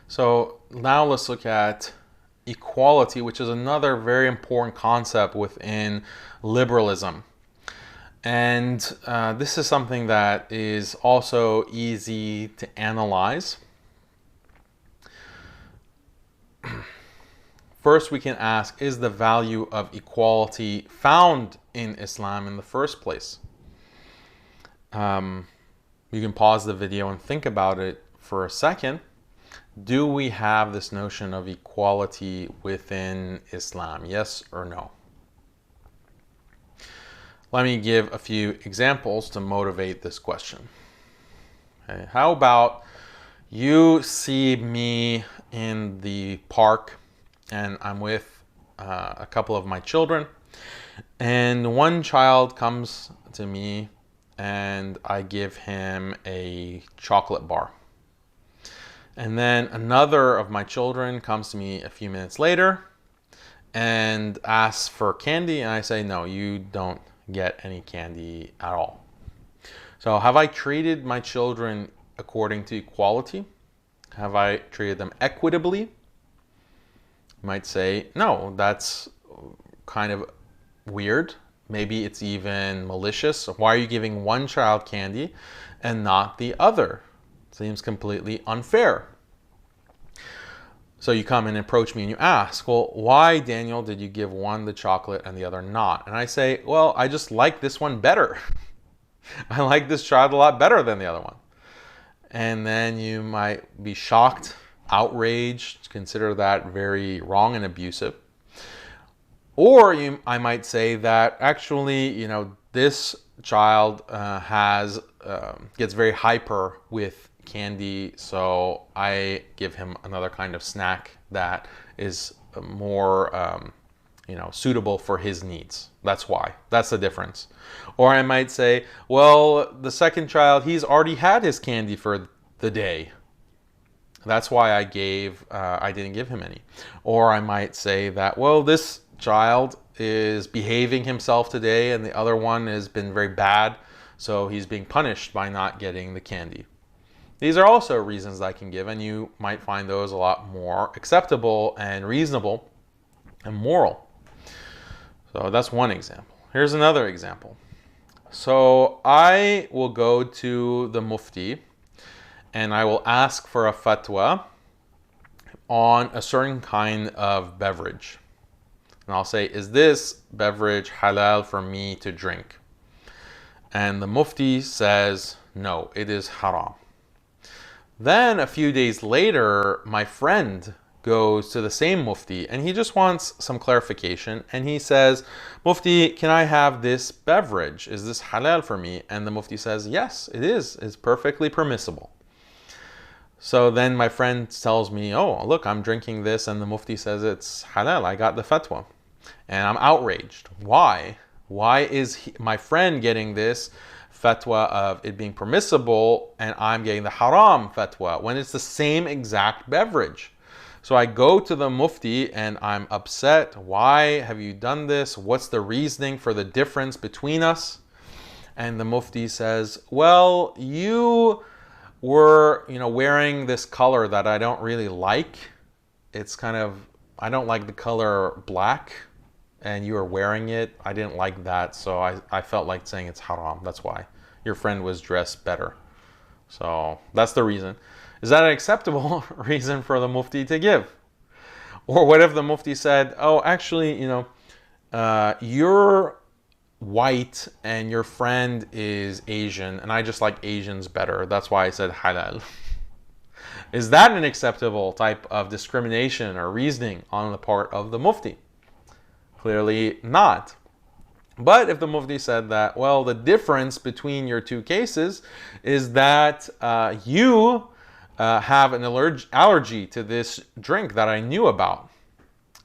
So now let's look at equality, which is another very important concept within liberalism. And this is something that is also easy to analyze. First, we can ask, is the value of equality found in Islam in the first place? You can pause the video and think about it for a second. Do we have this notion of equality within Islam? Yes or no? Let me give a few examples to motivate this question. Okay. How about you see me in the park and I'm with a couple of my children, and one child comes to me and I give him a chocolate bar. And then another of my children comes to me a few minutes later and asks for candy, and I say, no, you don't get any candy at all. So have I treated my children according to equality? Have I treated them equitably? You might say, no, that's kind of weird. Maybe it's even malicious. Why are you giving one child candy and not the other? Seems completely unfair. So you come and approach me and you ask, well, why, Daniel, did you give one the chocolate and the other not? And I say, well, I just like this one better. I like this child a lot better than the other one. And then you might be shocked, outraged, consider that very wrong and abusive. Or I might say that actually, this child gets very hyper with candy, so I give him another kind of snack that is more suitable for his needs. That's why. That's the difference. Or I might say, well, the second child, he's already had his candy for the day. That's why I didn't give him any. Or I might say that, well, this child is behaving himself today and the other one has been very bad, so he's being punished by not getting the candy. These are also reasons I can give, and you might find those a lot more acceptable and reasonable and moral. So that's one example. Here's another example. So I will go to the Mufti and I will ask for a fatwa on a certain kind of beverage. And I'll say, is this beverage halal for me to drink? And the Mufti says, no, it is haram. Then a few days later, my friend goes to the same Mufti and he just wants some clarification. And he says, Mufti, can I have this beverage? Is this halal for me? And the Mufti says, yes, it is. It's perfectly permissible. So then my friend tells me, oh, look, I'm drinking this and the Mufti says it's halal. I got the fatwa. And I'm outraged. Why? Why is my friend getting this fatwa of it being permissible and I'm getting the haram fatwa when it's the same exact beverage? So I go to the Mufti and I'm upset. Why have you done this? What's the reasoning for the difference between us? And the Mufti says, well, you were wearing this color that I don't really like. It's I don't like the color black, and you were wearing it. I didn't like that, so I felt like saying it's haram. That's why. Your friend was dressed better. So that's the reason. Is that an acceptable reason for the Mufti to give? Or what if the Mufti said, oh, actually, you're white and your friend is Asian and I just like Asians better. That's why I said halal. Is that an acceptable type of discrimination or reasoning on the part of the Mufti? Clearly not. But if the Mufti said that, well, the difference between your two cases is that you have an allergy to this drink that I knew about.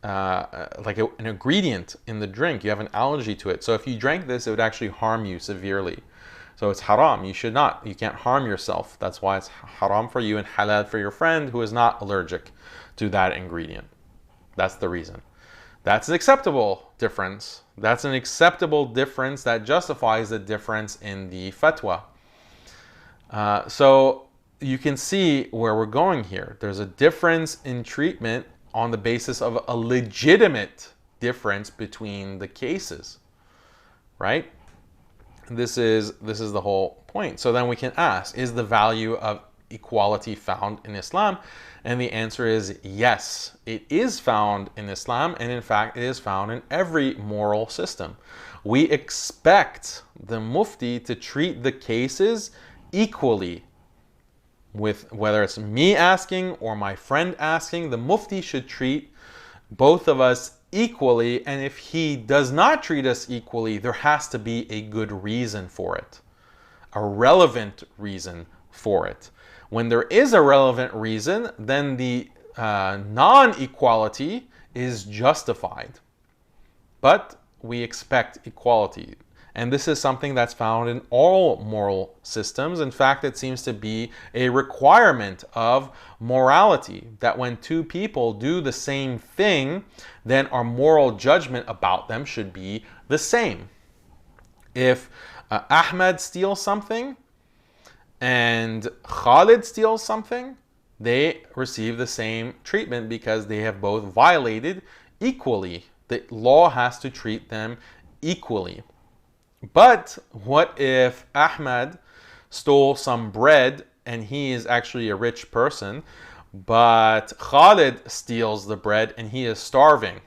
Like an ingredient in the drink, you have an allergy to it. So if you drank this, it would actually harm you severely. So it's haram. You can't harm yourself. That's why it's haram for you and halal for your friend who is not allergic to that ingredient. That's the reason. That's an acceptable difference. That's an acceptable difference that justifies the difference in the fatwa. So you can see where we're going here. There's a difference in treatment on the basis of a legitimate difference between the cases, right? This is the whole point. So then we can ask, is the value of equality found in Islam? And the answer is yes, it is found in Islam, and in fact it is found in every moral system. We expect the mufti to treat the cases equally. With whether it's me asking or my friend asking, the mufti should treat both of us equally, and if he does not treat us equally, there has to be a good reason for it, a relevant reason for it. When there is a relevant reason, then the non-equality is justified. But we expect equality. And this is something that's found in all moral systems. In fact, it seems to be a requirement of morality, that when two people do the same thing, then our moral judgment about them should be the same. If Ahmed steals something and Khalid steals something, they receive the same treatment because they have both violated equally. The law has to treat them equally. But what if Ahmed stole some bread and he is actually a rich person, but Khalid steals the bread and he is starving?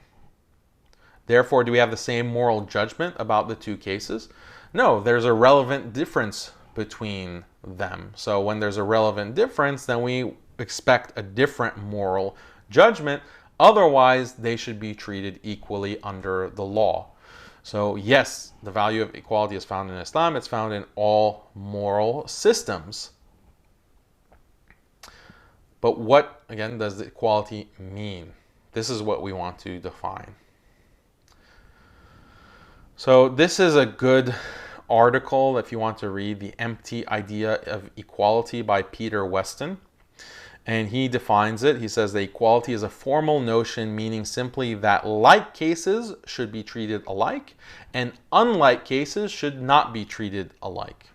Therefore, do we have the same moral judgment about the two cases? No, there's a relevant difference between them. So when there's a relevant difference, then we expect a different moral judgment. Otherwise, they should be treated equally under the law. So yes, the value of equality is found in Islam. It's found in all moral systems. But what, again, does the equality mean? This is what we want to define. So this is a good article if you want to read The Empty Idea of Equality by Peter Weston. And he defines it. He says that equality is a formal notion meaning simply that like cases should be treated alike and unlike cases should not be treated alike.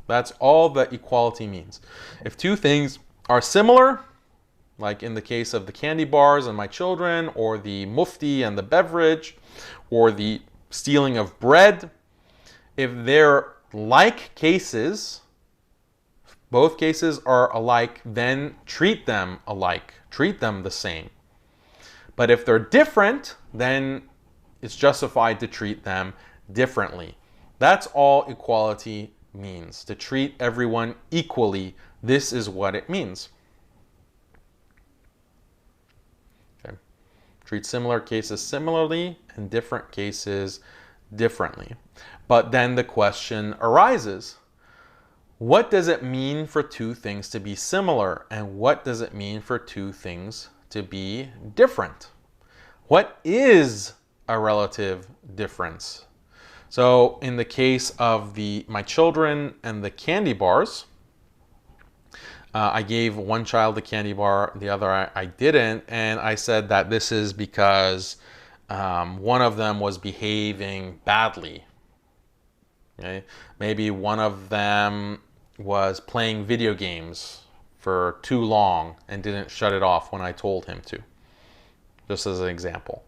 That's all that equality means. If two things are similar, like in the case of the candy bars and my children, or the mufti and the beverage, or the stealing of bread, if they're like cases, both cases are alike, then treat them alike. Treat them the same. But if they're different, then it's justified to treat them differently. That's all equality means. To treat everyone equally. This is what it means. Okay. Treat similar cases similarly and different cases differently. But then the question arises. What does it mean for two things to be similar? And what does it mean for two things to be different? What is a relative difference? So in the case of my children and the candy bars, I gave one child the candy bar, the other I didn't. And I said that this is because one of them was behaving badly. Okay? Maybe one of them was playing video games for too long and didn't shut it off when I told him to. Just as an example.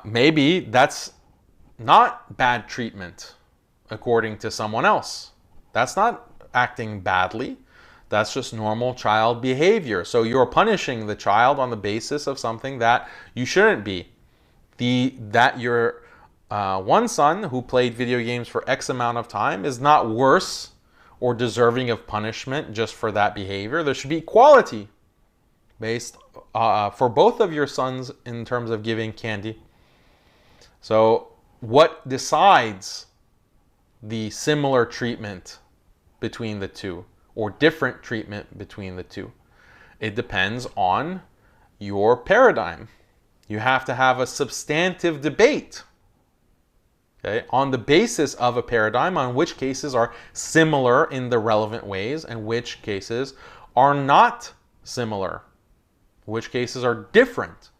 Maybe that's not bad treatment according to someone else. That's not acting badly. That's just normal child behavior. So you're punishing the child on the basis of something that you shouldn't be. That your one son who played video games for X amount of time is not worse or deserving of punishment just for that behavior. There should be equality based for both of your sons in terms of giving candy. So what decides the similar treatment between the two or different treatment between the two? It depends on your paradigm. You have to have a substantive debate. Okay, on the basis of a paradigm on which cases are similar in the relevant ways and which cases are not similar, which cases are different.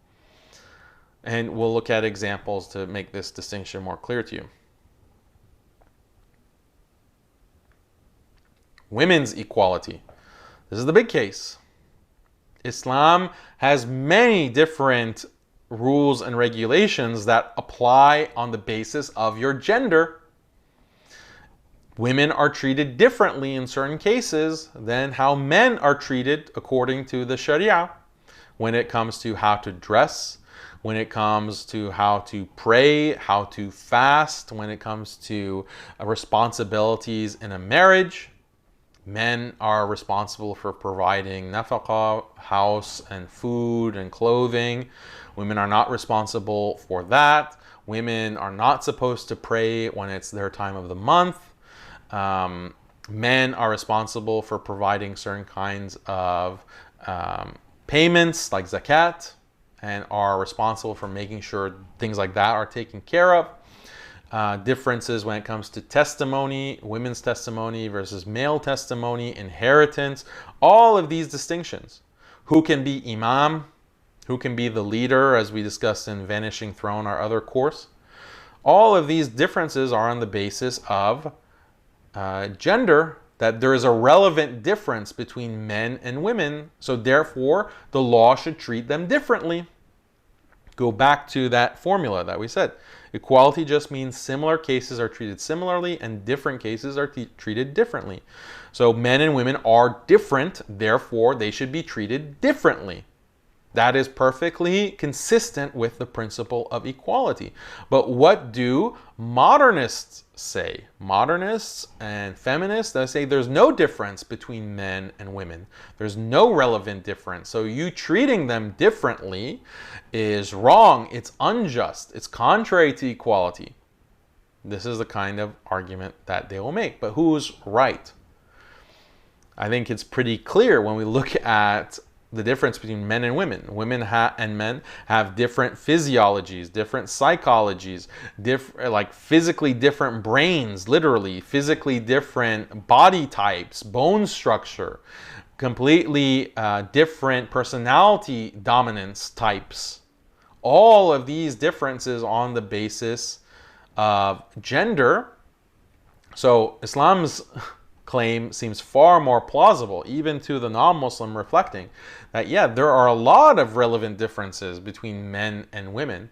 And we'll look at examples to make this distinction more clear to you. Women's equality. This is the big case. Islam has many different rules and regulations that apply on the basis of your gender. Women are treated differently in certain cases than how men are treated according to the Sharia when it comes to how to dress, when it comes to how to pray, how to fast, when it comes to responsibilities in a marriage. Men are responsible for providing nafaqah, house and food and clothing. Women are not responsible for that. Women are not supposed to pray when it's their time of the month. Men are responsible for providing certain kinds of payments like zakat, and are responsible for making sure things like that are taken care of. Differences when it comes to testimony, women's testimony versus male testimony, inheritance, all of these distinctions. Who can be imam, who can be the leader, as we discussed in Vanishing Throne, our other course. All of these differences are on the basis of gender, that there is a relevant difference between men and women, so therefore the law should treat them differently. Go back to that formula that we said. Equality just means similar cases are treated similarly and different cases are treated differently. So men and women are different, therefore they should be treated differently. That is perfectly consistent with the principle of equality. But what do modernists say? Modernists and feminists, they say there's no difference between men and women. There's no relevant difference. So you treating them differently is wrong. It's unjust. It's contrary to equality. This is the kind of argument that they will make. But who's right? I think it's pretty clear when we look at the difference between men and women. Women and men have different physiologies, different psychologies, like physically different brains, literally, physically different body types, bone structure, completely different personality dominance types. All of these differences on the basis of gender. So Islam's claim seems far more plausible, even to the non-Muslim reflecting that, yeah, there are a lot of relevant differences between men and women.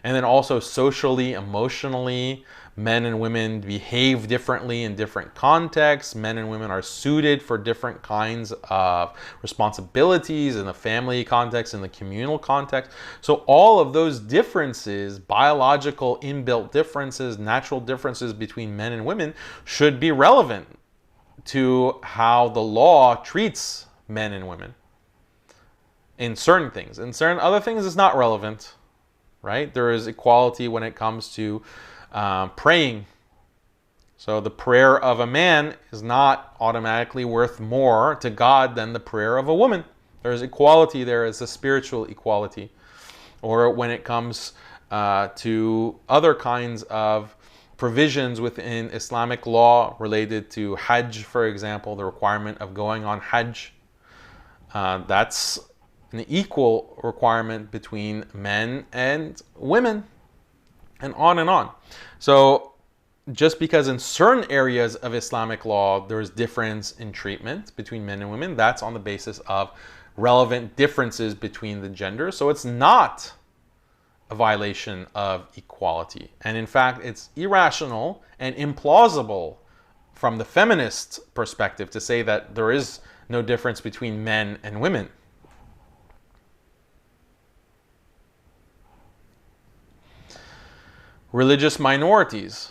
And then also socially, emotionally, men and women behave differently in different contexts. Men and women are suited for different kinds of responsibilities in the family context, in the communal context. So all of those differences, biological inbuilt differences, natural differences between men and women, should be relevant to how the law treats men and women in certain things. In certain other things, it's not relevant, right? There is equality when it comes to praying. So the prayer of a man is not automatically worth more to God than the prayer of a woman. There is equality. There is a spiritual equality. Or when it comes to other kinds of provisions within Islamic law related to Hajj, for example, the requirement of going on Hajj. That's an equal requirement between men and women, and on and on. So just because in certain areas of Islamic law there is difference in treatment between men and women, that's on the basis of relevant differences between the genders. So it's not a violation of equality. And in fact, it's irrational and implausible from the feminist perspective to say that there is no difference between men and women. Religious minorities.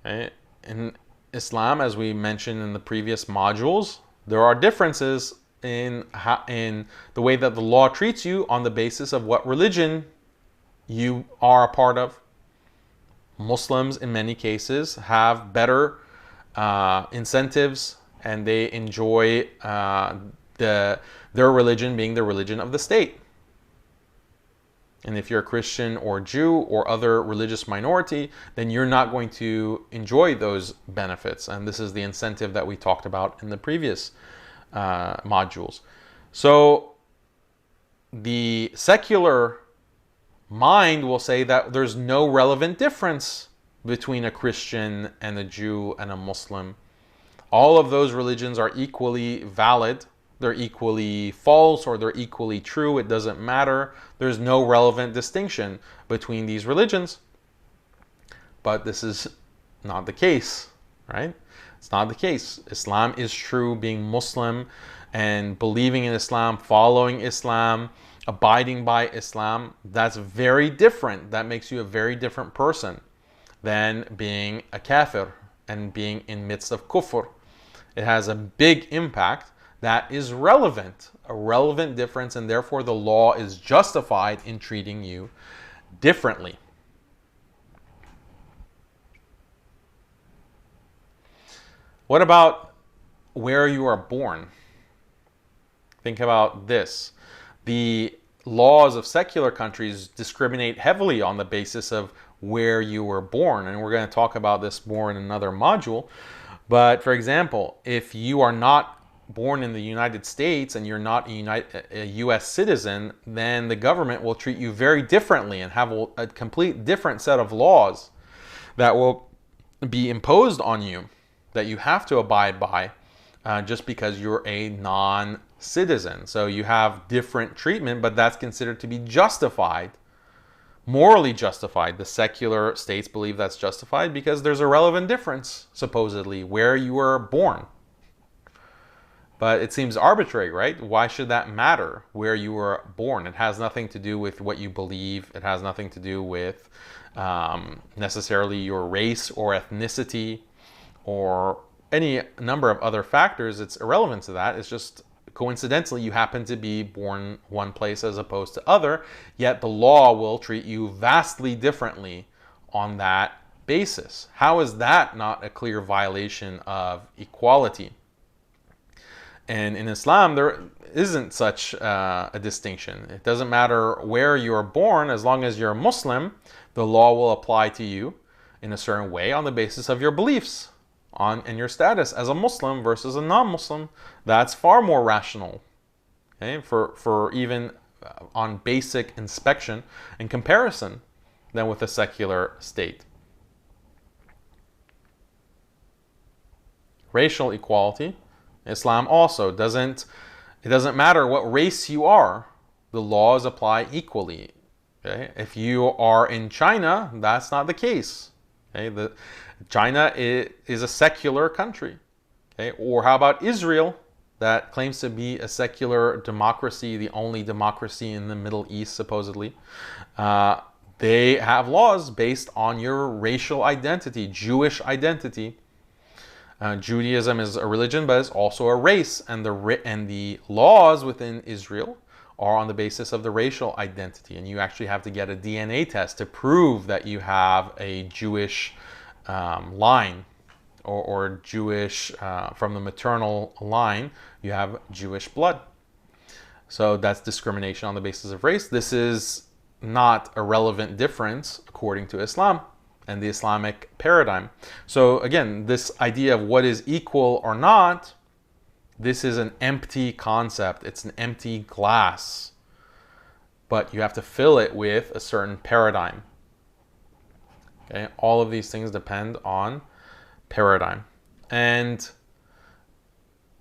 Okay? In Islam, as we mentioned in the previous modules, there are differences in the way that the law treats you on the basis of what religion you are a part of. Muslims, in many cases, have better incentives, and they enjoy their religion being the religion of the state. And if you're a Christian or Jew or other religious minority, then you're not going to enjoy those benefits. And this is the incentive that we talked about in the previous modules. So the secular mind will say that there's no relevant difference between a Christian and a Jew and a Muslim. All of those religions are equally valid. They're equally false or they're equally true. It doesn't matter. There's no relevant distinction between these religions. But this is not the case, right? It's not the case. Islam is true. Being Muslim and believing in Islam, following Islam, abiding by Islam, that's very different. That makes you a very different person than being a kafir and being in midst of kufr. It has a big impact that is relevant, a relevant difference, and therefore the law is justified in treating you differently. What about where you are born? Think about this. The laws of secular countries discriminate heavily on the basis of where you were born, and we're going to talk about this more in another module. But for example, if you are not born in the United States and you're not a US citizen, then the government will treat you very differently and have a complete different set of laws that will be imposed on you that you have to abide by just because you're a non-citizen. So you have different treatment, but that's considered to be justified, morally justified. The secular states believe that's justified because there's a relevant difference, supposedly, where you were born. But it seems arbitrary, right? Why should that matter, where you were born? It has nothing to do with what you believe. It has nothing to do with necessarily your race or ethnicity or any number of other factors. It's irrelevant to that. It's just coincidentally you happen to be born one place as opposed to other, yet the law will treat you vastly differently on that basis. How is that not a clear violation of equality? And in Islam, there isn't such a distinction. It doesn't matter where you are born, as long as you're a Muslim, the law will apply to you in a certain way on the basis of your beliefs and your status as a Muslim versus a non-Muslim. That's far more rational, okay, for even on basic inspection and comparison than with a secular state. Racial equality. Islam also doesn't matter what race you are, the laws apply equally. Okay? If you are in China, that's not the case. Okay? China is a secular country. Okay? Or how about Israel, that claims to be a secular democracy, the only democracy in the Middle East, supposedly. They have laws based on your racial identity, Jewish identity. Judaism is a religion, but it's also a race, and the laws within Israel are on the basis of the racial identity, and you actually have to get a DNA test to prove that you have a Jewish line or Jewish from the maternal line, you have Jewish blood. So that's discrimination on the basis of race. This is not a relevant difference according to Islam and the Islamic paradigm. So again, this idea of what is equal or not, this is an empty concept. It's an empty glass. But you have to fill it with a certain paradigm. Okay? All of these things depend on paradigm. And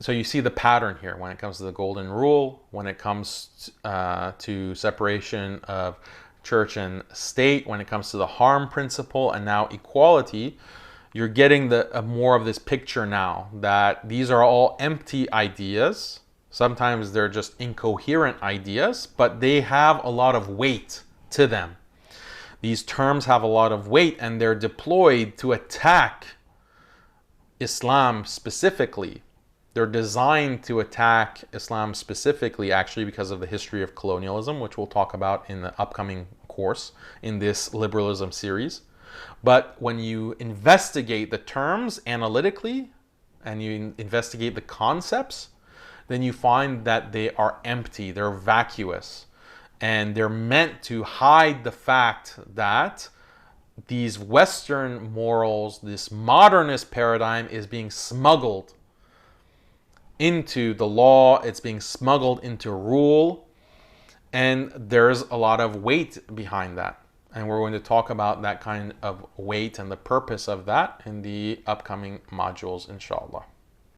so you see the pattern here when it comes to the golden rule, when it comes to separation of church and state, when it comes to the harm principle, and now equality. You're getting more of this picture now that these are all empty ideas. Sometimes they're just incoherent ideas, but they have a lot of weight to them. These terms have a lot of weight, and they're deployed to attack Islam specifically. They're designed to attack Islam specifically, actually, because of the history of colonialism, which we'll talk about in the upcoming course in this liberalism series. But when you investigate the terms analytically and you investigate the concepts, then you find that they are empty, they're vacuous, and they're meant to hide the fact that these Western morals, this modernist paradigm is being smuggled into the law, it's being smuggled into rule, and there's a lot of weight behind that. And we're going to talk about that kind of weight and the purpose of that in the upcoming modules, inshallah.